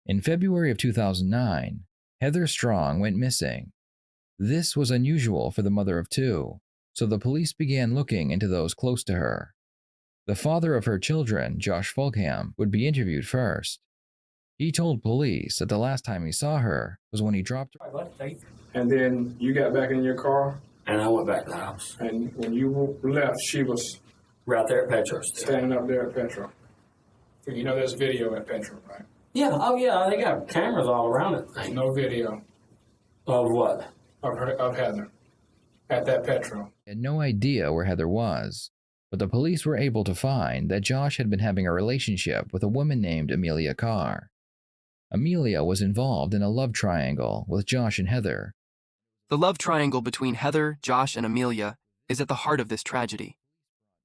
In February of 2009, Heather Strong went missing. This was unusual for the mother of two, so the police began looking into those close to her. The father of her children, Josh Fulgham, would be interviewed first. He told police that the last time he saw her was when he dropped her. And then you got back in your car? And I went back to the house. And when you left, she was Right there at Petro. standing up there at Petro. You know there's video at Petro, right? Yeah, oh yeah, they got cameras all around it. No video Of what? of Heather at that Petro. He had no idea where Heather was, but the police were able to find that Josh had been having a relationship with a woman named Amelia Carr. Amelia was involved in a love triangle with Josh and Heather. The love triangle between Heather, Josh, and Amelia is at the heart of this tragedy.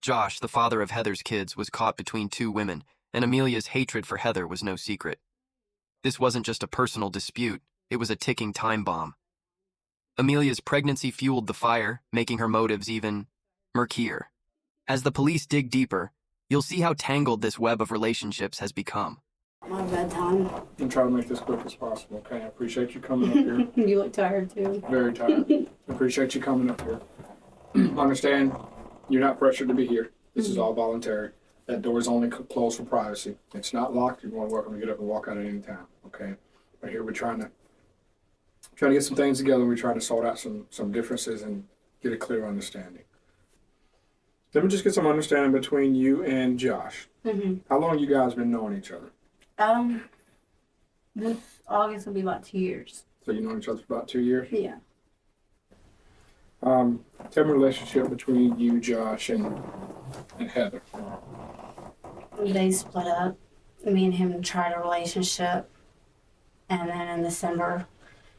Josh, the father of Heather's kids, was caught between two women, and Amelia's hatred for Heather was no secret. This wasn't just a personal dispute, it was a ticking time bomb. Amelia's pregnancy fueled the fire, making her motives even murkier. As the police dig deeper, you'll see how tangled this web of relationships has become. My bedtime. I'm trying to make this quick as possible, okay? I appreciate you coming up here. You look tired too. Very tired. I appreciate you coming up here. Understand, you're not pressured to be here. This is all voluntary. That door is only closed for privacy. It's not locked. You're more than welcome to get up and walk out at any time, okay? But here we're trying to get some things together. We're trying to sort out some differences and get a clear understanding. Let me just get some understanding between you and Josh. Mm-hmm. How long you guys been knowing each other? This August will be about 2 years. So you know each other for about 2 years? Yeah. Tell me the relationship between you, Josh, and Heather. They split up. Me and him tried a relationship. And then in December,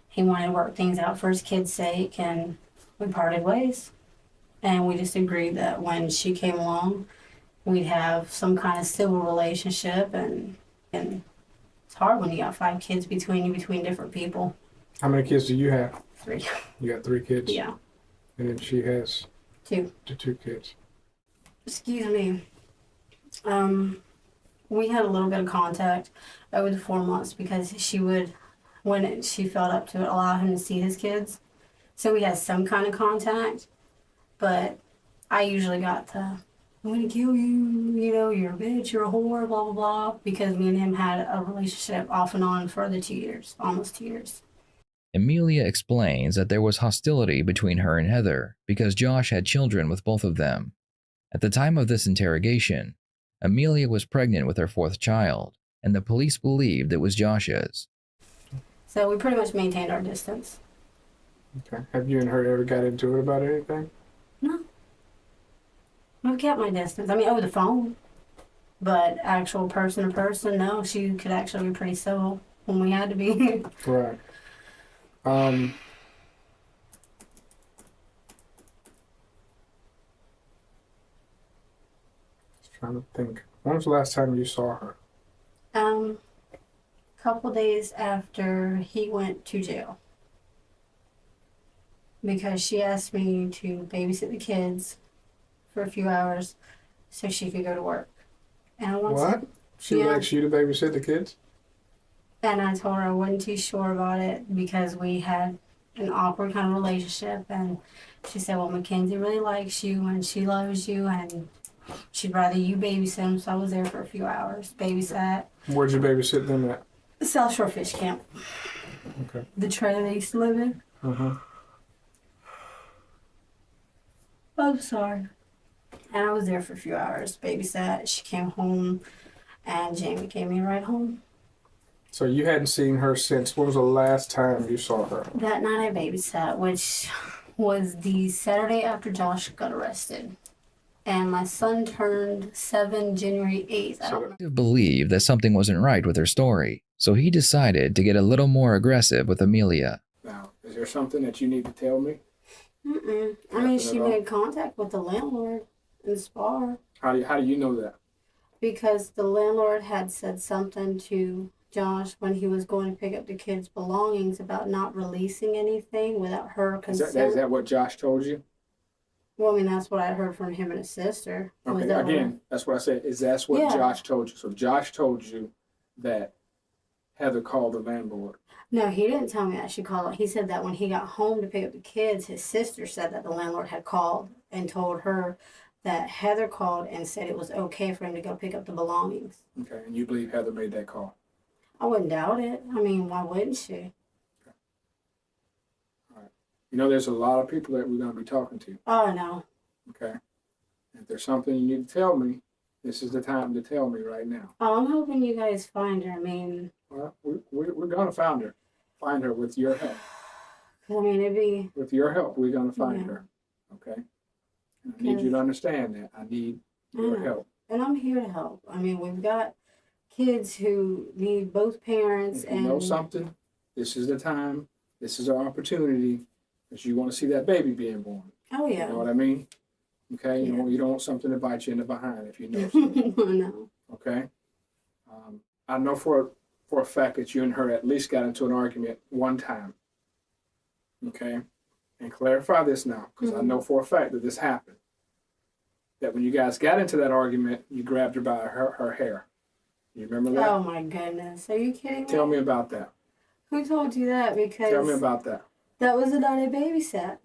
he wanted to work things out for his kids' sake, and we parted ways. And we just agreed that when she came along, we'd have some kind of civil relationship, and it's hard when you got 5 kids between different people. How many kids do you have? 3. You got 3 kids? Yeah. And then she has 2. 2 kids. Excuse me. We had a little bit of contact over the 4 months because she would, when she felt up to it, allow him to see his kids. So we had some kind of contact, but I usually got the, I'm going to kill you, you know, you're a bitch, you're a whore, blah, blah, blah, because me and him had a relationship off and on for the 2 years, almost 2 years. Amelia explains that there was hostility between her and Heather because Josh had children with both of them. At the time of this interrogation, Amelia was pregnant with her 4th child, and the police believed it was Josh's. So we pretty much maintained our distance. Okay. Have you and her ever got into it about anything? No. I've kept my distance. I mean, over the phone. But actual person to person, no. She could actually be pretty civil when we had to be. Right. Just trying to think. When was the last time you saw her? Couple days after he went to jail. Because she asked me to babysit the kids for a few hours so she could go to work. And I wanted What? She would ask you to babysit the kids? And I told her I wasn't too sure about it because we had an awkward kind of relationship. And she said, well, Mackenzie really likes you and she loves you and she'd rather you babysit him. So I was there for a few hours, babysat. Where'd you babysit them at? South Shore Fish Camp. Okay. The trailer they used to live in. Uh-huh. I'm sorry. And I was there for a few hours, babysat. She came home and Jamie gave me a ride home. So you hadn't seen her since, when was the last time you saw her? That night I babysat, which was the Saturday after Josh got arrested. And my son turned 7 January 8th. I don't Believed that something wasn't right with her story, so he decided to get a little more aggressive with Amelia. Now, is there something that you need to tell me? Mm-mm. I mean, she made contact with the landlord in Spar. How do you know that? Because the landlord had said something to Josh when he was going to pick up the kids' belongings about not releasing anything without her consent. Is that what Josh told you? Well, I mean, that's what I heard from him and his sister. Okay, again, that's what I said. That's what Yeah. Josh told you. So Josh told you that Heather called the landlord. No, he didn't tell me that she called. He said that when he got home to pick up the kids, his sister said that the landlord had called and told her that Heather called and said it was okay for him to go pick up the belongings. Okay, and you believe Heather made that call? I wouldn't doubt it. I mean, why wouldn't she? All right. You know, there's a lot of people that we're going to be talking to. Oh, no. Okay. If there's something you need to tell me, this is the time to tell me right now. Oh, I'm hoping you guys find her. I mean, Well, we're going to find her with your help. it'd be. With your help, we're going to find Yeah. her. Okay? And I need you to understand that. I need your help. And I'm here to help. I mean, we've got kids who need both parents. If you know something, this is the time. This is our opportunity because you want to see that baby being born. Oh, yeah. You know what I mean? Okay? Yeah. You don't want something to bite you in the behind if you know something. No. Okay? I know for a fact that you and her at least got into an argument one time. Okay? And clarify this now, because I know for a fact that this happened. That when you guys got into that argument, you grabbed her by her hair. You remember that? Oh, my goodness. Are you kidding me? Tell me about that. Who told you that? Because Tell me about that. that was the night I babysat.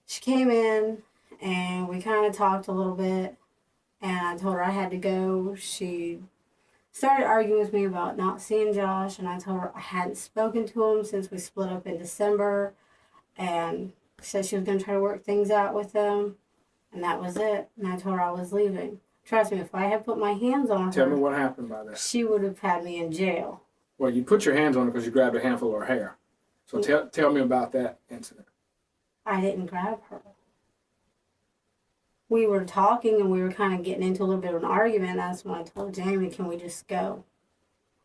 She came in and we kind of talked a little bit, and I told her I had to go. She started arguing with me about not seeing Josh, and I told her I hadn't spoken to him since we split up in December, and said she was going to try to work things out with him, and that was it. And I told her I was leaving. Trust me, if I had put my hands on Tell me her, what happened by that. she would have had me in jail. Well, you put your hands on her because you grabbed a handful of her hair. So tell me about that incident. I didn't grab her. We were talking and we were kind of getting into a little bit of an argument. That's when I told Jamie, can we just go?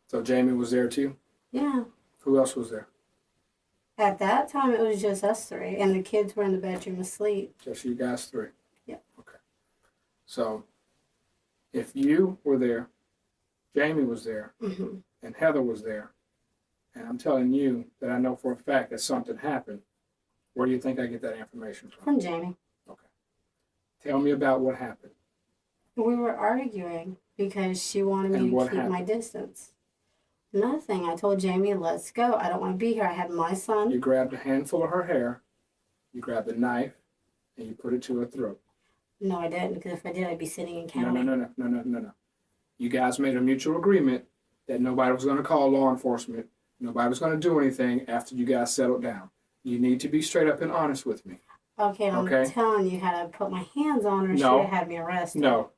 So Jamie was there too? Yeah. Who else was there? At that time, it was just us three, and the kids were in the bedroom asleep. Just you guys three? Yeah. Okay. So if you were there, Jamie was there, and Heather was there, and I'm telling you that I know for a fact that something happened, where do you think I get that information from? From Jamie. Okay. Tell me about what happened. We were arguing because she wanted me And to what keep my happened? distance. Nothing. I told Jamie, let's go. I don't want to be here. I had my son. You grabbed a handful of her hair, you grabbed a knife, and you put it to her throat. No, I didn't, because if I did, I'd be sitting in county. No. You guys made a mutual agreement that nobody was going to call law enforcement. Nobody was going to do anything after you guys settled down. You need to be straight up and honest with me. Okay, and Okay. I'm telling you, had I put my hands on her, she No. would have had me arrested. No.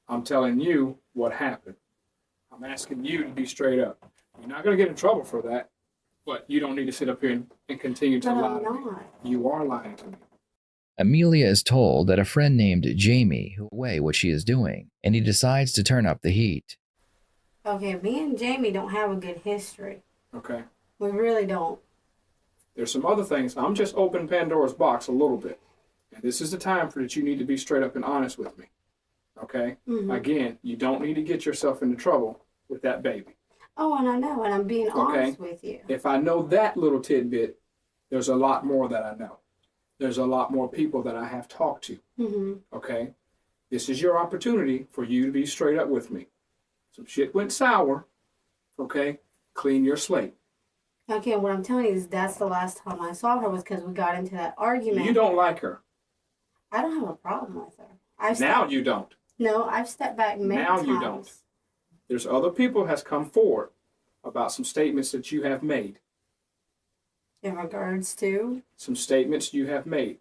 I'm telling you what happened. I'm asking you to be straight up. You're not going to get in trouble for that, but you don't need to sit up here and continue to But lie I'm to me. not. You are lying to me. Amelia is told that a friend named Jamie who away what she is doing, and he decides to turn up the heat. Okay, me and Jamie don't have a good history. Okay? We really don't. There's some other things. I'm just opening Pandora's box a little bit. And this is the time for that you need to be straight up and honest with me. Okay? Again, you don't need to get yourself into trouble with that baby. Oh, and I know, and I'm being honest with you. If I know that little tidbit, there's a lot more that I know. There's a lot more people that I have talked to. Okay? This is your opportunity for you to be straight up with me. Some shit went sour. Okay? Clean your slate. Okay, what I'm telling you is that's the last time I saw her was because we got into that argument. You don't like her. I don't have a problem with her. Now you don't. No, I've stepped back many Now times. you don't. There's other people has come forward about some statements that you have made. In regards to? Some statements you have made.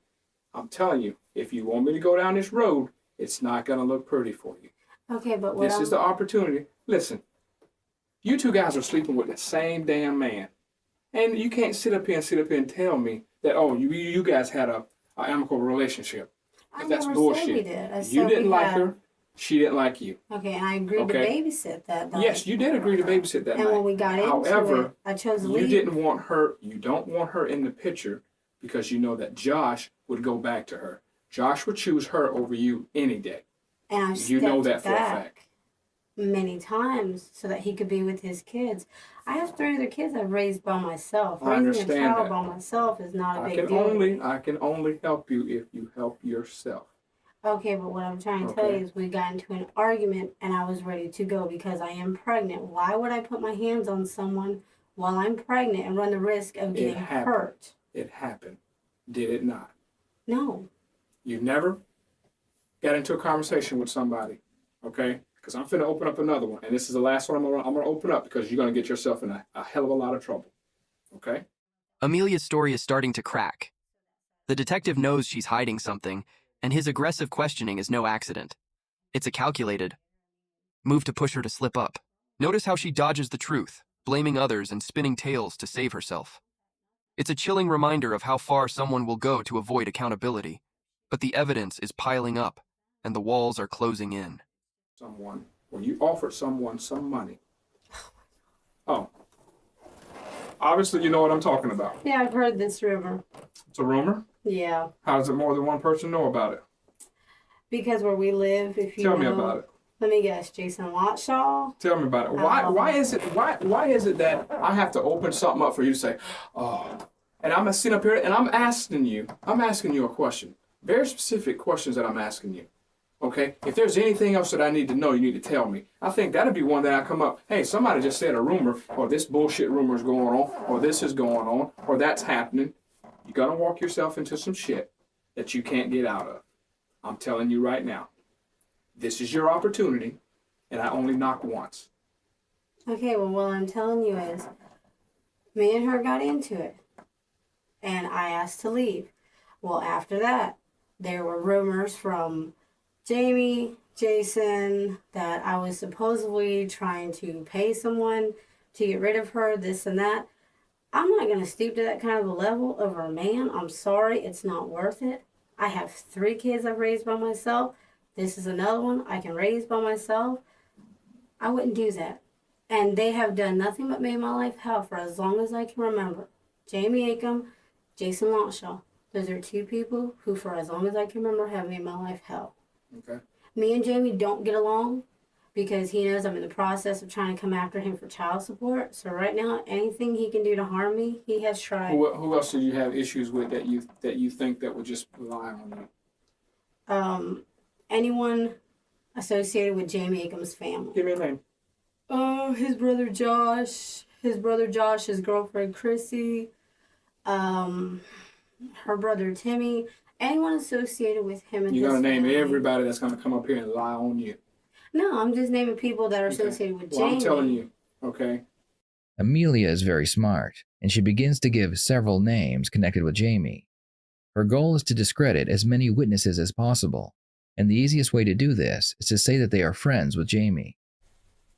I'm telling you, if you want me to go down this road, it's not going to look pretty for you. Okay, but what This is the opportunity. Listen, you two guys are sleeping with the same damn man. And you can't sit up here and tell me that, oh, you guys had a amicable relationship. I That's never bullshit. said we did. I You said didn't we like had- her. She didn't like you. Okay, and I agreed to Okay. babysit that night. Yes, you did agree to babysit that And night. when we got into However, it, I chose to you leave. didn't want her. You don't want her in the picture because you know that Josh would go back to her. Josh would choose her over you any day. And I You know stepped that for a back fact. many times so that he could be with his kids. I have 3 other kids I've raised by myself. I Raising a understand child that. by myself is not a I big can deal. only help you if you help yourself. Okay, but what I'm trying to tell you is we got into an argument and I was ready to go because I am pregnant. Why would I put my hands on someone while I'm pregnant and run the risk of getting hurt? It happened. Did it not? No. You never got into a conversation with somebody, okay? Because I'm finna open up another one, and this is the last one I'm gonna open up because you're gonna get yourself in a hell of a lot of trouble, okay? Amelia's story is starting to crack. The detective knows she's hiding something, and his aggressive questioning is no accident. It's a calculated move to push her to slip up. Notice how she dodges the truth, blaming others and spinning tales to save herself. It's a chilling reminder of how far someone will go to avoid accountability. But the evidence is piling up, and the walls are closing in. When you offered someone some money. Oh. Obviously, you know what I'm talking about. Yeah, I've heard this rumor. It's a rumor? Yeah. How does it more than one person know about it? Because where we live, if you Tell me about it. Let me guess, Jason Watshaw. Tell me about it. Why is it that I have to open something up for you to say, oh, and I'm gonna sit up here and I'm asking you a question. Very specific questions that I'm asking you. Okay? If there's anything else that I need to know, you need to tell me. I think that'd be one that I come up, hey, somebody just said a rumor, or this bullshit rumor is going on, or this is going on, or that's happening. You're gonna walk yourself into some shit that you can't get out of. I'm telling you right now. This is your opportunity, and I only knock once. Okay, well, what I'm telling you is, me and her got into it, and I asked to leave. Well, after that, there were rumors from Jamie, Jason, that I was supposedly trying to pay someone to get rid of her, this and that. I'm not going to stoop to that kind of a level over a man. I'm sorry, it's not worth it. I have 3 kids I've raised by myself. This is another one I can raise by myself. I wouldn't do that. And they have done nothing but made my life hell for as long as I can remember. Jamie Acom, Jason Lanshaw. Those are 2 people who, for as long as I can remember, have made my life hell. Okay. Me and Jamie don't get along because he knows I'm in the process of trying to come after him for child support. So right now, anything he can do to harm me, he has tried. Who else did you have issues with that you think that would just rely on you? Anyone associated with Jamie Acom's family. Give me a name. His brother Josh, his girlfriend Chrissy, her brother Timmy, anyone associated with him and You're his gonna name family. everybody that's gonna come up here and lie on you. No, I'm just naming people that are associated with Jamie. I'm telling you, okay? Amelia is very smart, and she begins to give several names connected with Jamie. Her goal is to discredit as many witnesses as possible, and the easiest way to do this is to say that they are friends with Jamie.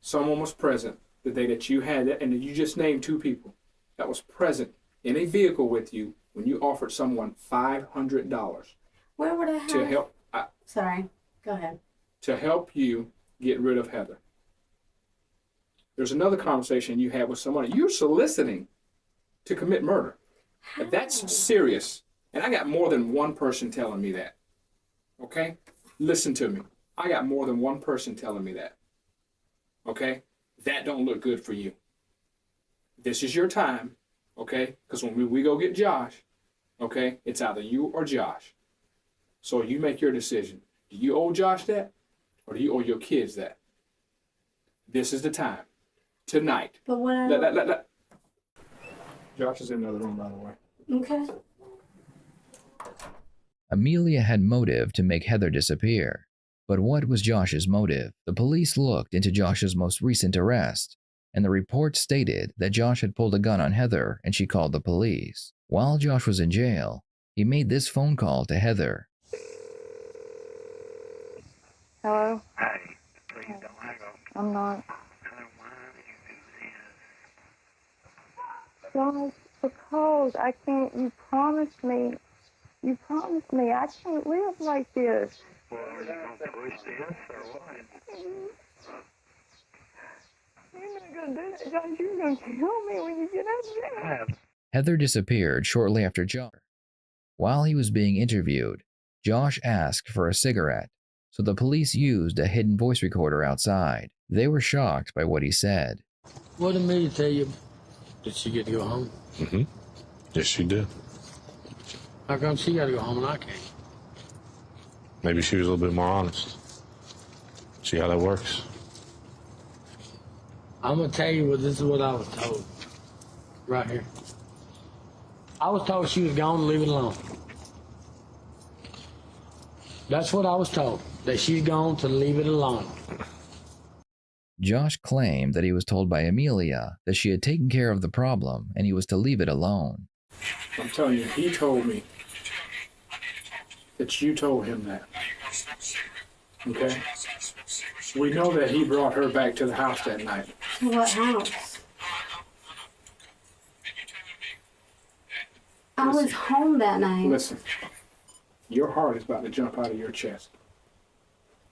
Someone was present the day that you had that, and you just named 2 people that was present in a vehicle with you when you offered someone $500 Where would I have? to help. Sorry, go ahead. To help you get rid of Heather. There's another conversation you had with someone. You're soliciting to commit murder. Now, that's serious. And I got more than one person telling me that. Okay? Listen to me. I got more than one person telling me that. Okay? That don't look good for you. This is your time. Okay? Because when we go get Josh, okay, it's either you or Josh. So you make your decision. Do you owe Josh that? Or do you owe your kids that? This is the time. Tonight. But what Josh is in another room, by the way. Okay. Amelia had motive to make Heather disappear. But what was Josh's motive? The police looked into Josh's most recent arrest, and the report stated that Josh had pulled a gun on Heather and she called the police. While Josh was in jail, he made this phone call to Heather. Hello? Hey, please don't hang up. I'm not. Why do you do this? Guys, because I can't, you promised me, I can't live like this. Well, are you going to push this or what? You're not going to do that, Josh. You're going to kill me when you get out of there. Heather disappeared shortly after Josh. While he was being interviewed, Josh asked for a cigarette, so the police used a hidden voice recorder outside. They were shocked by what he said. What did Amelia tell you? Did she get to go home? Mm-hmm. Yes, she did. How come she got to go home and I can't? Maybe she was a little bit more honest. See how that works? I'm gonna tell you this is what I was told. Right here. I was told she was gone to leave it alone. That's what I was told, that she's gone to leave it alone. Josh claimed that he was told by Amelia that she had taken care of the problem and he was to leave it alone. I'm telling you, he told me that you told him that. Okay? We know that he brought her back to the house that night. To what house? I was home that night. Listen, your heart is about to jump out of your chest.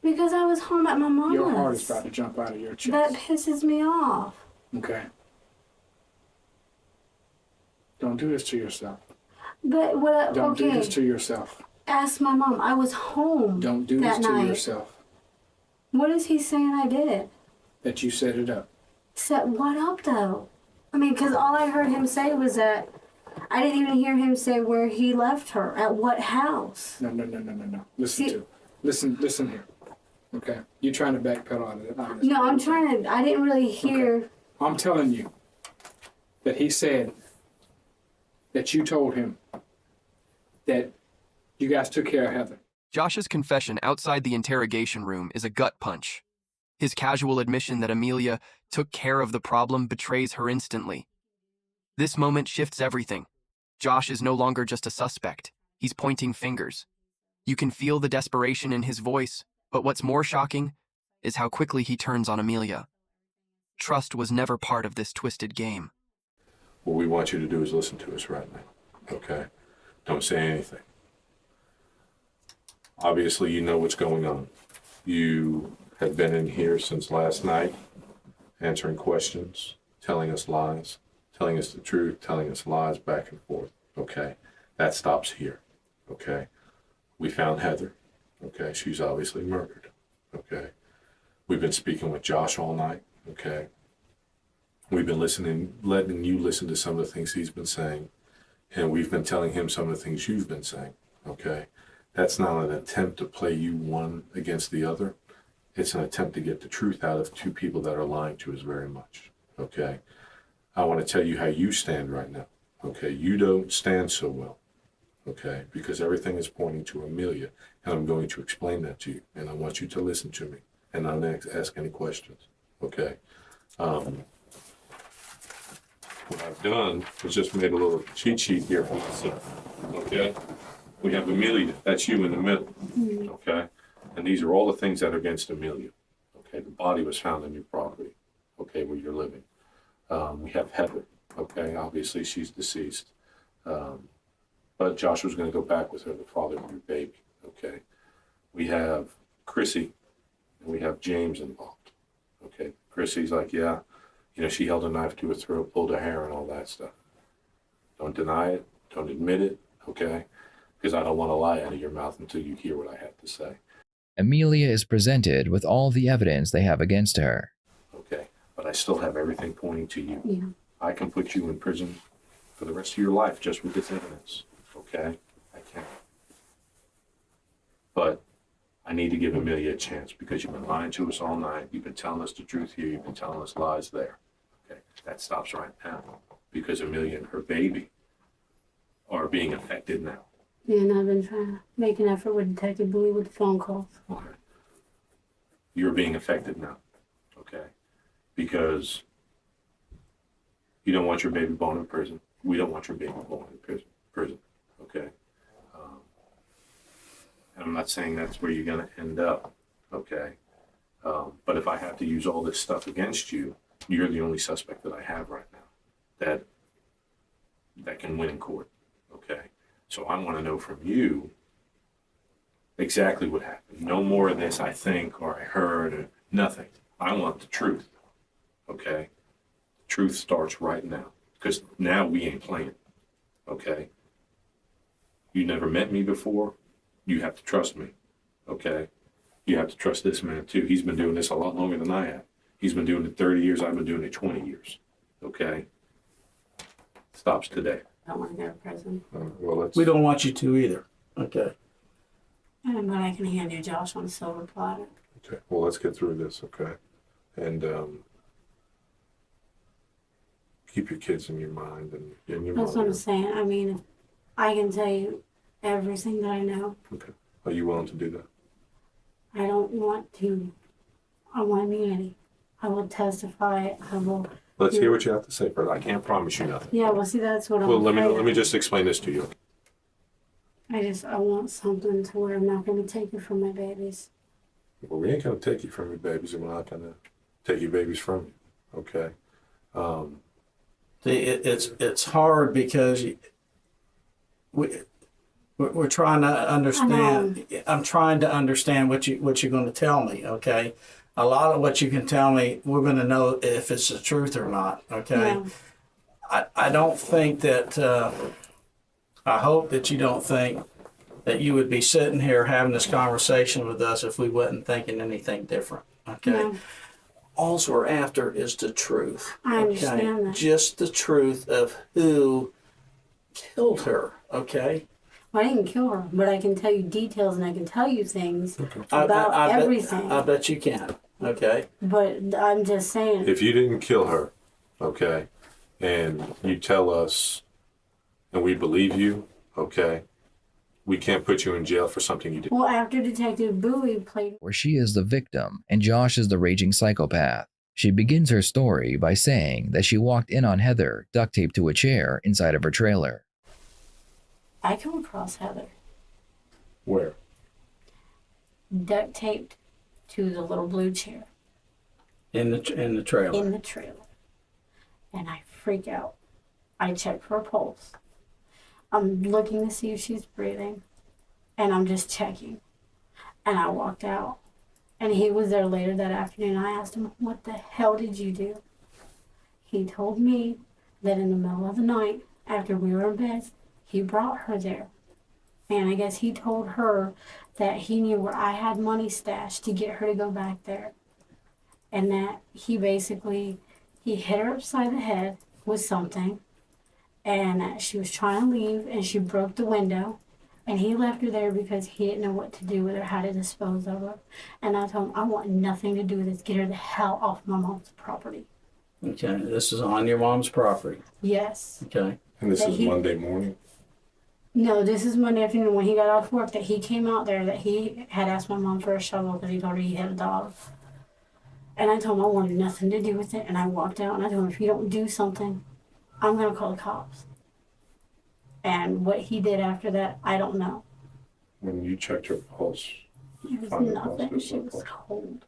Because I was home at my mama's. Your heart is about to jump out of your chest. That pisses me off. Okay? Don't do this to yourself. But what? Don't Okay. do this to yourself. Ask my mom. I was home. Don't do that this to night. yourself. What is he saying I did? That you set it up. Set what up though? I mean, because all I heard him say was that I didn't even hear him say where he left her. At what house? No. Listen here. Okay? You're trying to backpedal out of it. No, I'm trying to. I didn't really hear. Okay. I'm telling you that he said that you told him that you guys took care of Heather. Josh's confession outside the interrogation room is a gut punch. His casual admission that Amelia took care of the problem betrays her instantly. This moment shifts everything. Josh is no longer just a suspect. He's pointing fingers. You can feel the desperation in his voice, but what's more shocking is how quickly he turns on Amelia. Trust was never part of this twisted game. What we want you to do is listen to us right now, okay? Don't say anything. Obviously, you know what's going on. You have been in here since last night, answering questions, telling us lies, telling us the truth, telling us lies back and forth, okay? That stops here, okay? We found Heather, okay? She's obviously murdered, okay? We've been speaking with Josh all night, okay? We've been letting you listen to some of the things he's been saying, and we've been telling him some of the things you've been saying, okay? That's not an attempt to play you one against the other. It's an attempt to get the truth out of two people that are lying to us very much, okay? I want to tell you how you stand right now, okay? You don't stand so well, okay? Because everything is pointing to Amelia, and I'm going to explain that to you, and I want you to listen to me, and not ask any questions, okay? What I've done is just made a little cheat sheet here for myself, okay? We have Amelia, that's you in the middle, okay? And these are all the things that are against Amelia, okay? The body was found on your property, okay, where you're living. We have Heather, okay? Obviously, she's deceased. But Josh was going to go back with her, the father of your baby, okay? We have Chrissy, and we have James involved, okay? Chrissy's like, yeah, you know, she held a knife to her throat, pulled her hair, and all that stuff. Don't deny it. Don't admit it, okay? Because I don't want to lie out of your mouth until you hear what I have to say. Amelia is presented with all the evidence they have against her. Okay, but I still have everything pointing to you. Yeah. I can put you in prison for the rest of your life just with this evidence, okay? I can. But I need to give Amelia a chance because you've been lying to us all night. You've been telling us the truth here. You've been telling us lies there. Okay, that stops right now because Amelia and her baby are being affected now. Yeah, and I've been trying to make an effort with Detective Bowie with the phone calls. Okay. You're being affected now, okay? Because you don't want your baby born in prison. We don't want your baby born in prison, okay? And I'm not saying that's where you're gonna end up, okay? But if I have to use all this stuff against you, you're the only suspect that I have right now that can win in court, okay? So I want to know from you exactly what happened. No more of this, I think, or I heard, or nothing. I want the truth, okay? The truth starts right now, because now we ain't playing, okay? You never met me before. You have to trust me, okay? You have to trust this man, too. He's been doing this a lot longer than I have. He's been doing it 30 years. I've been doing it 20 years, okay? Stops today. I don't want to go to prison. Well, We don't want you to either. Okay. But I can hand you Josh on a silver platter. Okay, well, let's get through this, okay? And keep your kids in your mind and in your That's what I'm mother. saying. I mean, if I can tell you everything that I know. Okay. Are you willing to do that? I don't want to. I want immunity. I will testify. I will. Let's hear what you have to say first. I can't promise you nothing. Yeah, well, see, that's what I'm Well, afraid let me of. just explain this to you. I want something to where I'm not going to take it from my babies. Well, we ain't gonna take you from your babies, and we're not gonna take your babies from you. Okay. See, it's hard because we're trying to understand. I'm trying to understand what you're going to tell me. Okay, a lot of what you can tell me, we're going to know if it's the truth or not. Okay, Yeah. I don't think that. I hope that you don't think that you would be sitting here having this conversation with us if we wasn't thinking anything different. Okay. No. All we're after is the truth. I understand that. Just the truth of who killed her. Okay. Well, I didn't kill her, but I can tell you details and I can tell you things I about bet- everything. I bet you can. Okay. But I'm just saying. If you didn't kill her, okay, and you tell us, and we believe you, okay, we can't put you in jail for something you did. Well, after Detective Bowie played. Where she is the victim and Josh is the raging psychopath. She begins her story by saying that she walked in on Heather duct taped to a chair inside of her trailer. I come across Heather Where? duct taped to the little blue chair In the trailer. in the trailer. And I freak out. I check for a pulse. I'm looking to see if she's breathing. And I'm just checking. And I walked out. And he was there later that afternoon. I asked him, what the hell did you do? He told me that in the middle of the night, after we were in bed, he brought her there. And I guess he told her that he knew where I had money stashed to get her to go back there. And that he basically, he hit her upside the head with something. And she was trying to leave and she broke the window. And he left her there because he didn't know what to do with her, how to dispose of her. And I told him, I want nothing to do with this. Get her the hell off my mom's property. Okay. This is on your mom's property. Yes. Okay. And this That is he- Monday morning? No, this is Monday afternoon when he got off work that he came out there that he had asked my mom for a shovel because he told her he had a dog. And I told him I wanted nothing to do with it. And I walked out and I told him, if you don't do something, I'm going to call the cops. And what he did after that, I don't know. When you checked her pulse, It was Find the nothing. pulse, She was cold.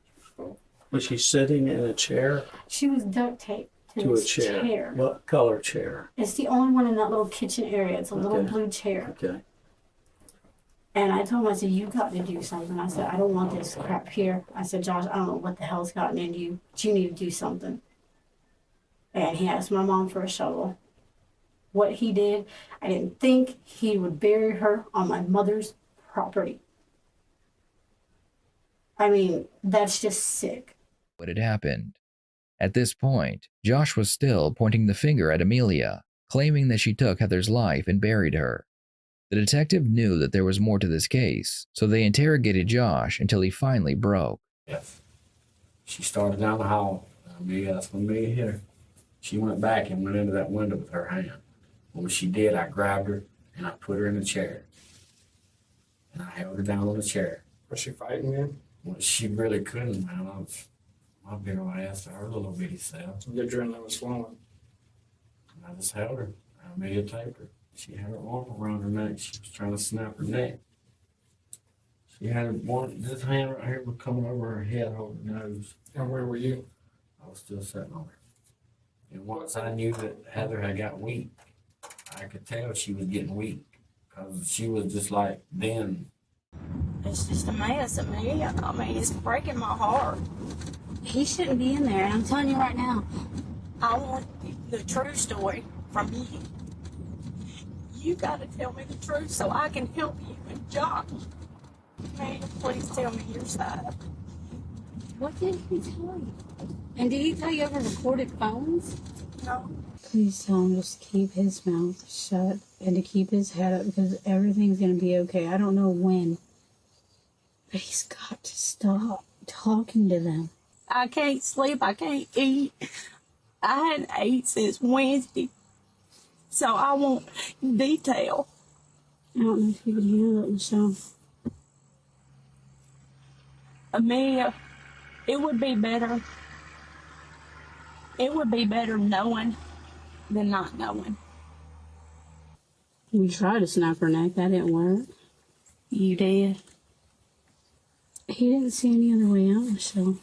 Was she sitting in a chair? She was duct taped to To a this chair. What color chair? It's the only one in that little kitchen area. It's a little Okay. blue chair. Okay. And I told him, I said, you got to do something. I said, I don't want this crap here. I said, Josh, I don't know what the hell's gotten into you, but you need to do something. And he asked my mom for a shovel. What he did, I didn't think he would bury her on my mother's property. I mean, that's just sick. What had happened? At this point, Josh was still pointing the finger at Amelia, claiming that she took Heather's life and buried her. The detective knew that there was more to this case, so they interrogated Josh until he finally broke. Yes. She started down the hall. That's when me hit her. She went back and went into that window with her hand. When she did, I grabbed her and I put her in a chair. And I held her down on the chair. Was she fighting then? Well, she really couldn't, man. I big old ass to her little bitty self. The adrenaline was flowing. And I just held her. Amelia taped her. She had her arm around her neck. She was trying to snap her neck. She had this hand right here was coming over her head, holding her nose. And where were you? I was still sitting on her. And once I knew that Heather had got weak, I could tell she was getting weak. Because she was just like, then. It's just a mess, Amelia. I mean, it's breaking my heart. He shouldn't be in there. And I'm telling you right now, I want the true story from you. You got to tell me the truth so I can help you and Josh. Amelia, please tell me your side. what did he tell you? And did he tell you over recorded phones? No. Please tell him just to keep his mouth shut and to keep his head up because everything's going to be okay. I don't know when He's got to stop talking to them. I can't sleep. I can't eat. I hadn't ate since Wednesday. So I want detail. I don't know if you can handle it, Michelle. Amelia, it would be better. It would be better knowing than not knowing. We tried to snap her neck. That didn't work. You did? He didn't see any other way out, Michelle.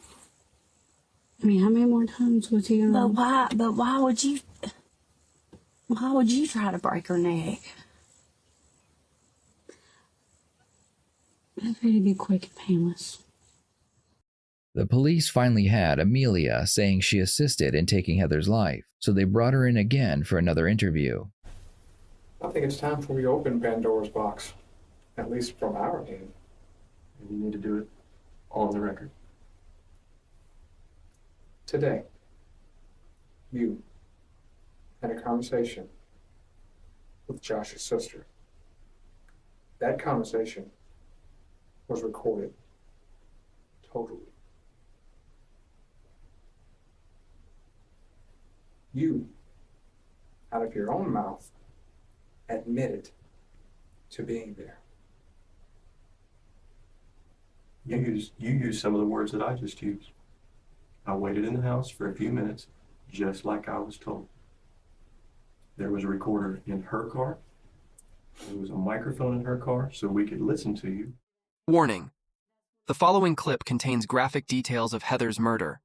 I mean, how many more times was he gonna... But why would you try to break her neck? I thought it'd be quick and painless. The police finally had Amelia saying she assisted in taking Heather's life, so they brought her in again for another interview. I think it's time for you to open Pandora's box, at least from our end. And you need to do it on the record. Today, you had a conversation with Josh's sister. That conversation was recorded totally. You, out of your own mouth, admitted to being there. You used some of the words that I just used. I waited in the house for a few minutes, just like I was told. There was a recorder in her car. There was a microphone in her car so we could listen to you. Warning. The following clip contains graphic details of Heather's murder.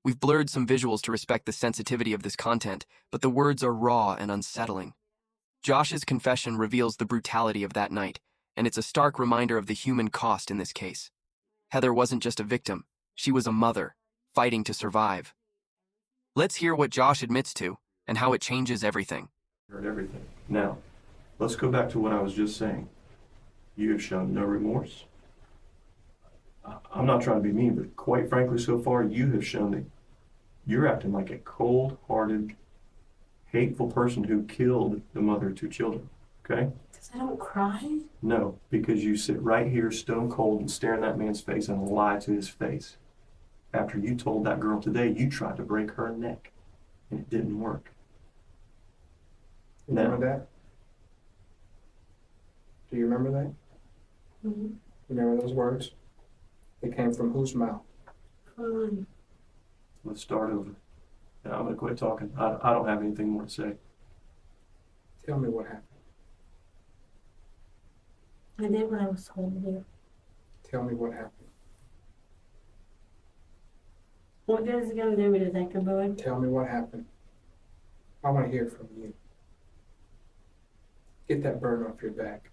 We've blurred some visuals to respect the sensitivity of this content, but the words are raw and unsettling. Josh's confession reveals the brutality of that night, and it's a stark reminder of the human cost in this case. Heather wasn't just a victim, she was a mother, fighting to survive. Let's hear what Josh admits to, and how it changes everything. Heard everything. Now, let's go back to what I was just saying. You have shown no remorse. I'm not trying to be mean, but quite frankly, so far, you have shown that you're acting like a cold-hearted, hateful person who killed the mother of two children, okay? Because I don't cry? No, because you sit right here stone cold and stare in that man's face and lie to his face. After you told that girl today you tried to break her neck, and it didn't work. Remember that? Do you remember that? Mm-hmm. Remember those words? They came from whose mouth? Let's start over. And I'm going to quit talking. I don't have anything more to say. Tell me what happened. I did what I was told to do. Tell me what happened. What good is it going to do me, Detective Boyd? Tell me what happened. I want to hear from you. Get that burn off your back.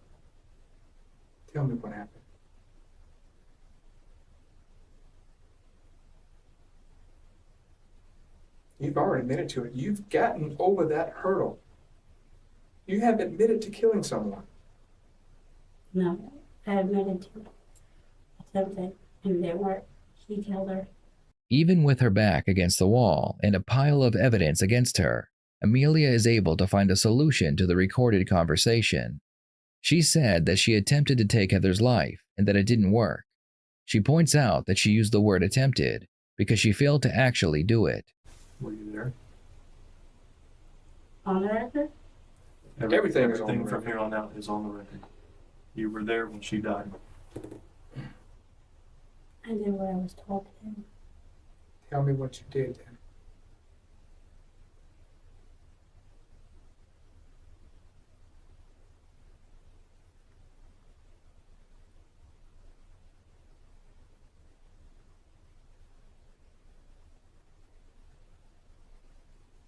Tell me what happened. You've already admitted to it. You've gotten over that hurdle. You have admitted to killing someone. No, I admitted to it. Attempted, and it didn't work. He killed her. Even with her back against the wall and a pile of evidence against her, Amelia is able to find a solution to the recorded conversation. She said that she attempted to take Heather's life and that it didn't work. She points out that she used the word attempted because she failed to actually do it. Were you there? On the record? Everything is on the from record. here on out is on the record. You were there when she died. I did what I was told to do. Tell me what you did then.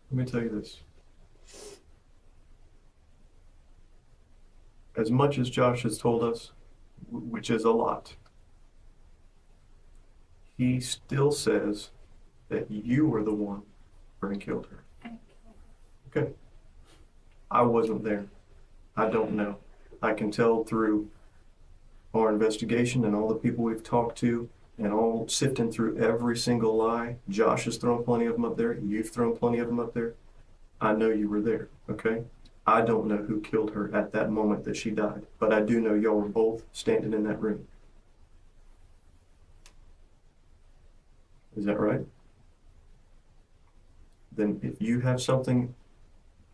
Let me tell you this. As much as Josh has told us, which is a lot, he still says that you were the one who killed her. Okay. I wasn't there. I don't know. I can tell through our investigation and all the people we've talked to and all sifting through every single lie. Josh has thrown plenty of them up there. You've thrown plenty of them up there. I know you were there, okay? I don't know who killed her at that moment that she died, but I do know y'all were both standing in that room. Is that right? Then if you have something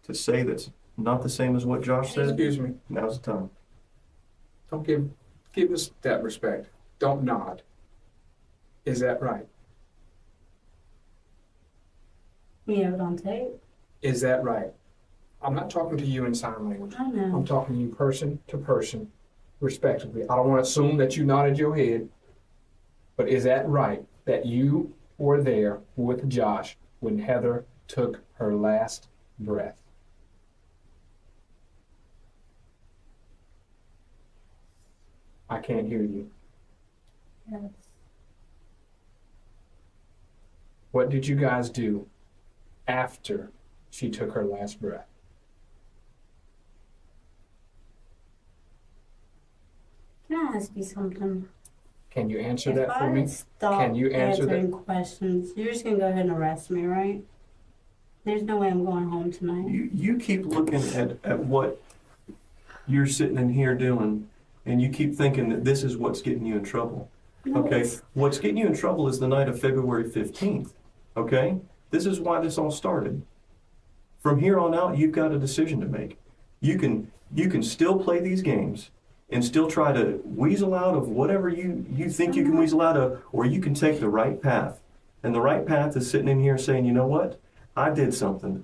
to say that's not the same as what Josh said, Excuse me. now's the time. Don't give us that respect. Don't nod. Is that right? You have it on tape. Is that right? I'm not talking to you in sign language. I know. I'm talking to you person to person, respectively. I don't want to assume that you nodded your head, but is that right that you were there with Josh when Heather took her last breath? I can't hear you. Yes. What did you guys do after she took her last breath? Can I ask you something? Can you answer If that for I me? stop Can you answer answering that? questions, you're just gonna go ahead and arrest me, right? There's no way I'm going home tonight. You keep looking at what you're sitting in here doing, and you keep thinking that this is what's getting you in trouble. No, Okay, it's- what's getting you in trouble is the night of February 15th. Okay, this is why this all started. From here on out, you've got a decision to make. You can still play these games and still try to weasel out of whatever you think you can weasel out of, or you can take the right path. And the right path is sitting in here saying, you know what? I did something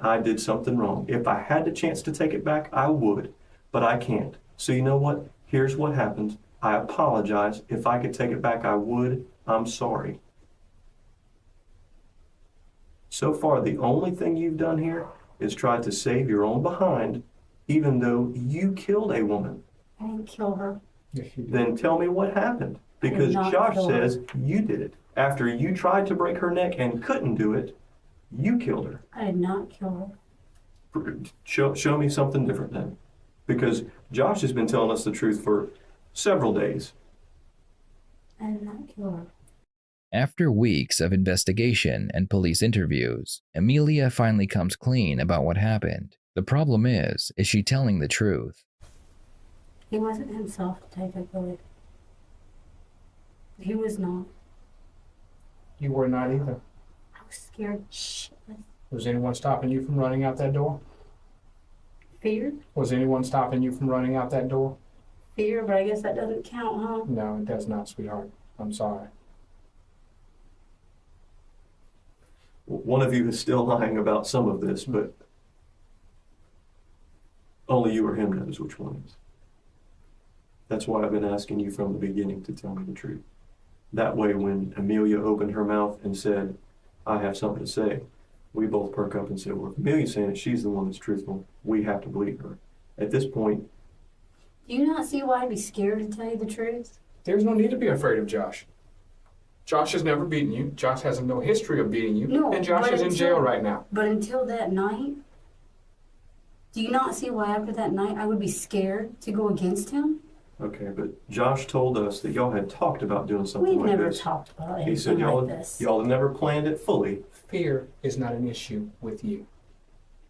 wrong. If I had the chance to take it back, I would, but I can't. So you know what? Here's what happened. I apologize. If I could take it back, I would. I'm sorry. So far, the only thing you've done here is tried to save your own behind, even though you killed a woman. I didn't kill her. Then tell me what happened. Because not Josh kill her. says you did it. After you tried to break her neck and couldn't do it, you killed her. I did not kill her. Show me something different then. Because Josh has been telling us the truth for several days. I did not kill her. After weeks of investigation and police interviews, Amelia finally comes clean about what happened. The problem is she telling the truth? He wasn't himself to take it away. He was not. You were not either. I was scared shitless. Was anyone stopping you from running out that door? Fear? Was anyone stopping you from running out that door? Fear, but I guess that doesn't count, huh? No, it does not, sweetheart. I'm sorry. One of you is still lying about some of this, but only you or him knows which one is. That's why I've been asking you from the beginning to tell me the truth. That way, when Amelia opened her mouth and said, I have something to say, we both perk up and say, well, if Amelia's saying it, she's the one that's truthful. We have to believe her. At this point, Do you not see why I'd be scared to tell you the truth? There's no need to be afraid of Josh. Josh has never beaten you. Josh has no history of beating you. No, and Josh but is in jail right now. But until that night, do you not see why after that night I would be scared to go against him? okay, but Josh told us that y'all had talked about doing something We've like never this. talked about He said anything y'all, like this. y'all had never planned it fully. Fear is not an issue with you.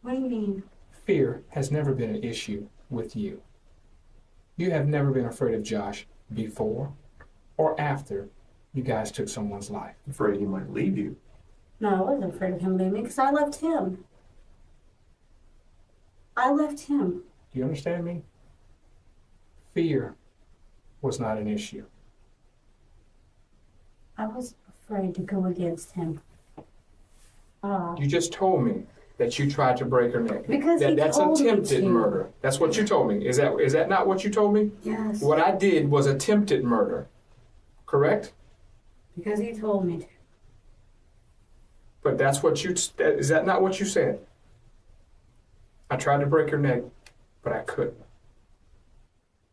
What do you mean? Fear has never been an issue with you. You have never been afraid of Josh before or after you guys took someone's life. Afraid he might leave you. No, I wasn't afraid of him leaving me because I left him. I left him. Do you understand me? Fear was not an issue. I was afraid to go against him. You just told me that you tried to break her neck. Because he That's told me attempted to. murder. That's what you told me. Is that not what you told me? Yes. What I did was attempted murder. Correct? Because he told me to. But that's what is that not what you said? I tried to break her neck, but I couldn't.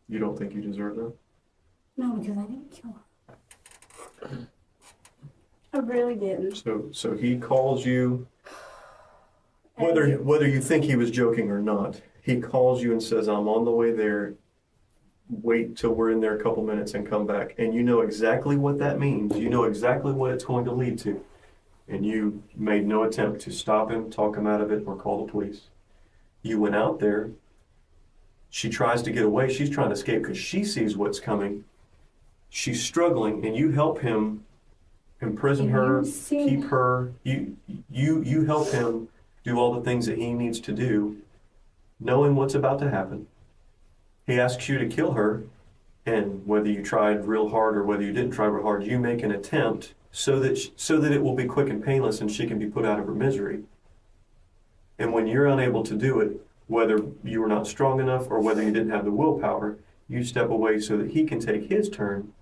You don't think you deserve that? No, because I didn't kill her. I really didn't. So he calls you, whether you think he was joking or not, he calls you and says, I'm on the way there. Wait till we're in there a couple minutes and come back. And you know exactly what that means. You know exactly what it's going to lead to. And you made no attempt to stop him, talk him out of it, or call the police. You went out there. She tries to get away. She's trying to escape because she sees what's coming. She's struggling, and you help him imprison her, keep her. You help him do all the things that he needs to do, knowing what's about to happen. He asks you to kill her, and whether you tried real hard or whether you didn't try real hard, you make an attempt so that it will be quick and painless and she can be put out of her misery. And when you're unable to do it, whether you were not strong enough or whether you didn't have the willpower, you step away so that he can take his turn.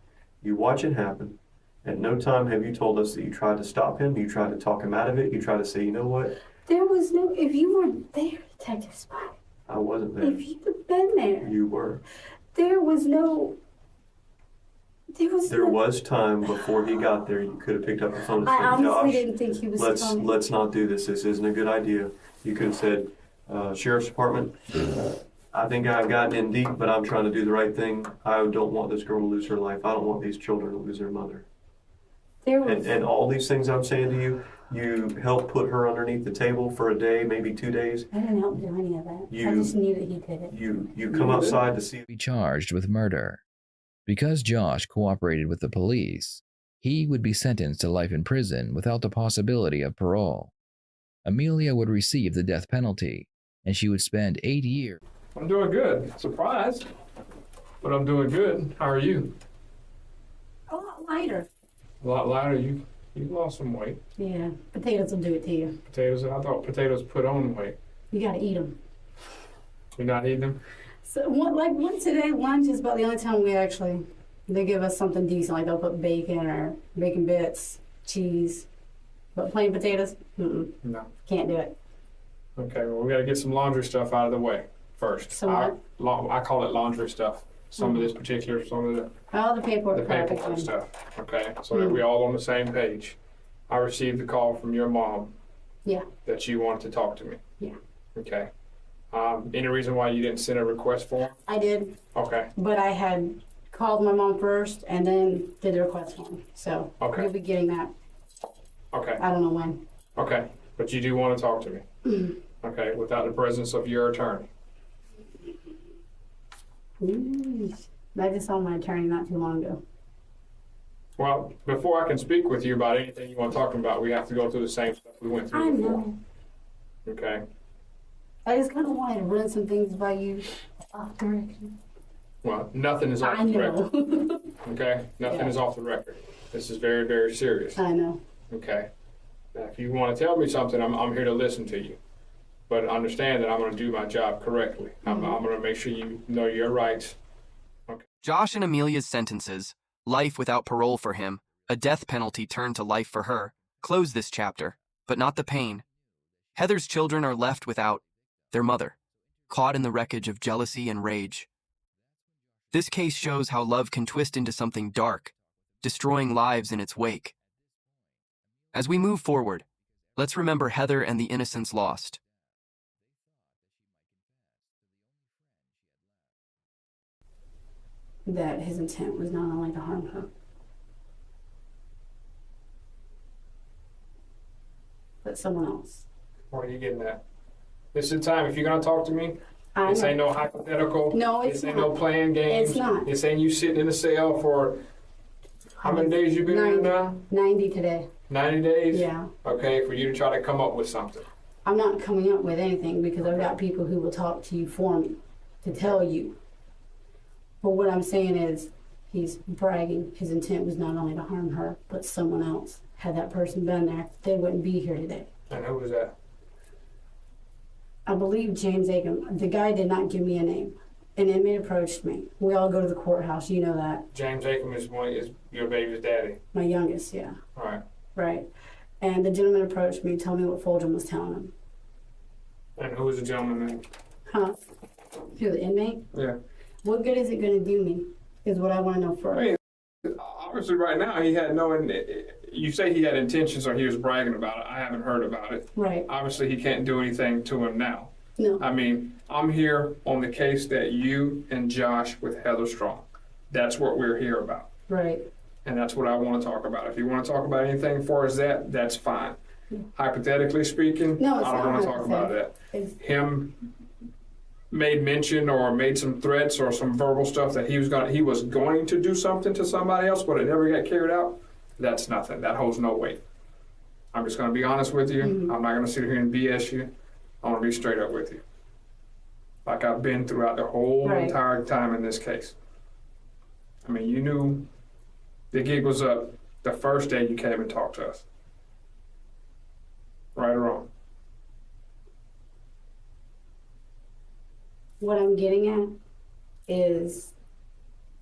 You watch it happen. At no time have you told us that you tried to stop him, you tried to talk him out of it, you tried to say, you know what? There was no, if you weren't there, Detective Spotty. I wasn't there. If you'd have been there. You were. There was time before he got there. You could have picked up the phone and I said, honestly Josh, didn't think he was coming. let's not do this. This isn't a good idea. You could have said, Sheriff's Department, I think I've gotten in deep, but I'm trying to do the right thing. I don't want this girl to lose her life. I don't want these children to lose their mother. And all these things I'm saying to you, you helped put her underneath the table for a day, maybe 2 days. I didn't help do any of that. I just knew that he did it. You come outside to see. Be charged with murder. Because Josh cooperated with the police, he would be sentenced to life in prison without the possibility of parole. Amelia would receive the death penalty, and she would spend 8 years. I'm doing good. Surprised, but I'm doing good. How are you? A lot lighter. A lot lighter. You lost some weight. Yeah, potatoes will do it to you. Potatoes. I thought potatoes put on weight. You gotta eat them. You're not eating them? So, once today, lunch is about the only time they give us something decent, like they'll put bacon or bacon bits, cheese. But plain potatoes, No. Can't do it. Okay, well, we got to get some laundry stuff out of the way first. So what? I call it laundry stuff. Some of this particular, some of all the paperwork. the paperwork stuff. Okay, so that we all on the same page. I received a call from your mom. Yeah. That you wanted to talk to me. Yeah. Okay. Any reason why you didn't send a request form? I did. Okay. But I had called my mom first and then did the request form. So you'll be getting that. Okay. I don't know when. Okay, but you do want to talk to me. Okay, without the presence of your attorney. I just saw my attorney not too long ago. Well, before I can speak with you about anything you want to talk about, we have to go through the same stuff we went through before. know. Okay. I just kind of wanted to run some things by you off direction. Well, nothing is off the record. Okay? Nothing is off the record. This is very, very serious. I know. Okay? Now, if you want to tell me something, I'm here to listen to you. But understand that I'm going to do my job correctly. I'm going to make sure you know your rights. Okay. Josh and Amelia's sentences, life without parole for him, a death penalty turned to life for her, close this chapter, but not the pain. Heather's children are left without their mother, caught in the wreckage of jealousy and rage. This case shows how love can twist into something dark, destroying lives in its wake. As we move forward, let's remember Heather and the innocence lost. That his intent was not only to harm her, but someone else. Where are you getting that? This is the time. If you're going to talk to me, this know. ain't no hypothetical. No, it's This ain't not. no playing games. It's not. This ain't you sitting in the cell for how many days you been in now? 90 today. 90 days? Yeah. Okay, for you to try to come up with something. I'm not coming up with anything because I've got people who will talk to you for me to tell you. But what I'm saying is he's bragging. His intent was not only to harm her, but someone else. Had that person been there, they wouldn't be here today. And who was that? I believe James Aiken. The guy did not give me a name. An inmate approached me. We all go to the courthouse. You know that. James Aiken is your baby's daddy. My youngest, yeah. All right. Right. And the gentleman approached me, told me what Fulgham was telling him. And who was the gentleman name? Huh? Who, the inmate? Yeah. What good is it going to do me is what I want to know first. I mean, obviously right now he had no, you say he had intentions or he was bragging about it. I haven't heard about it. Right. Obviously he can't do anything to him now. No. I mean, I'm here on the case that you and Josh with Heather Strong. That's what we're here about. Right. And that's what I want to talk about. If you want to talk about anything as far as that, that's fine. Hypothetically speaking, No, it's I don't not want to talk about that. Him made mention or made some threats or some verbal stuff that he was going to do something to somebody else, but it never got carried out. That's nothing. That holds no weight. I'm just going to be honest with you. I'm not going to sit here and BS you. I want to be straight up with you. Like I've been throughout the whole entire time in this case. I mean, you knew the gig was up the first day you came and talked to us. Right or wrong? What I'm getting at is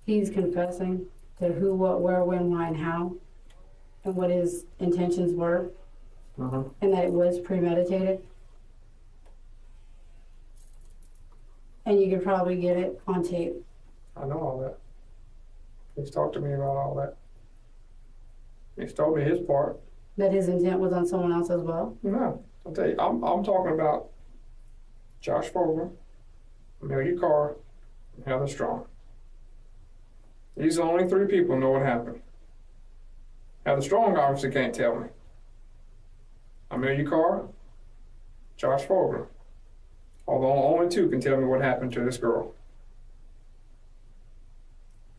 he's confessing to who, what, where, when, why, and how, and what his intentions were, and that it was premeditated. And you could probably get it on tape. I know all that. He's talked to me about all that. He's told me his part. That his intent was on someone else as well? No, I'll tell you, I'm talking about Josh Fulgham, Amelia Carr, and Heather Strong. These are the only 3 people who know what happened. Heather Strong obviously can't tell me. Amelia Carr, Josh Fulgham. Although only 2 can tell me what happened to this girl.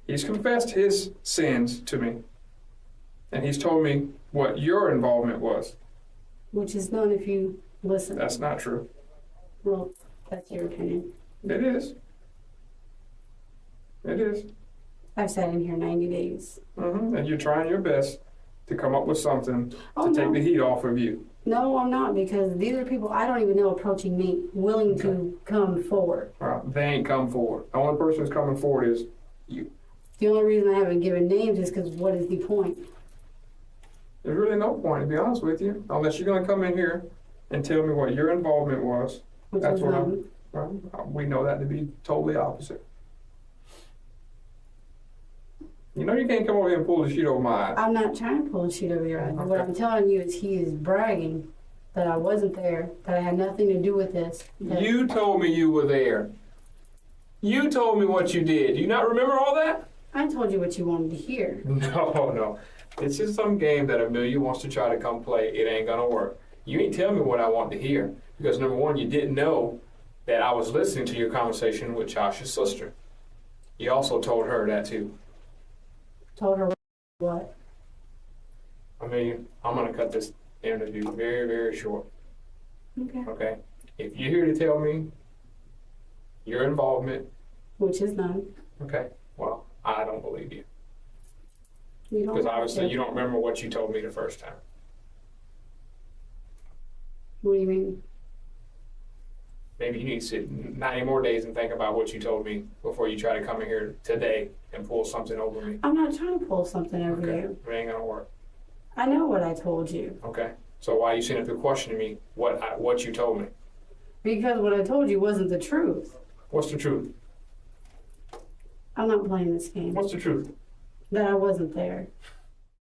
He's confessed his sins to me. And he's told me what your involvement was. Which is none if you listen. That's not true. Well, that's your opinion. It is. It is. I've sat in here 90 days. And you're trying your best to come up with something to take the heat off of you. No, I'm not, because these are people I don't even know approaching me, willing to come forward. They ain't come forward. The only person who's coming forward is you. The only reason I haven't given names is because what is the point? There's really no point, to be honest with you, unless you're going to come in here and tell me what your involvement was. That's what we know that to be totally opposite. You know you can't come over here and pull the sheet over my eyes. I'm not trying to pull a sheet over your eyes. What I'm telling you is he is bragging that I wasn't there, that I had nothing to do with this. You told me you were there. You told me what you did. Do you not remember all that? I told you what you wanted to hear. No. It's just some game that Amelia wants to try to come play. It ain't gonna work. You ain't tell me what I want to hear. Because number one, you didn't know that I was listening to your conversation with Josh's sister. You also told her that too. Told her what? Amelia, I'm gonna cut this interview very, very short. Okay. Okay? If you're here to tell me your involvement. Which is none. Okay, well, I don't believe you. You don't. Because obviously you don't remember what you told me the first time. What do you mean? Maybe you need to sit 90 more days and think about what you told me before you try to come in here today and pull something over me. I'm not trying to pull something over you. It ain't gonna work. I know what I told you. Okay. So why are you sitting up here questioning me what you told me? Because what I told you wasn't the truth. What's the truth? I'm not playing this game. What's the truth? That I wasn't there.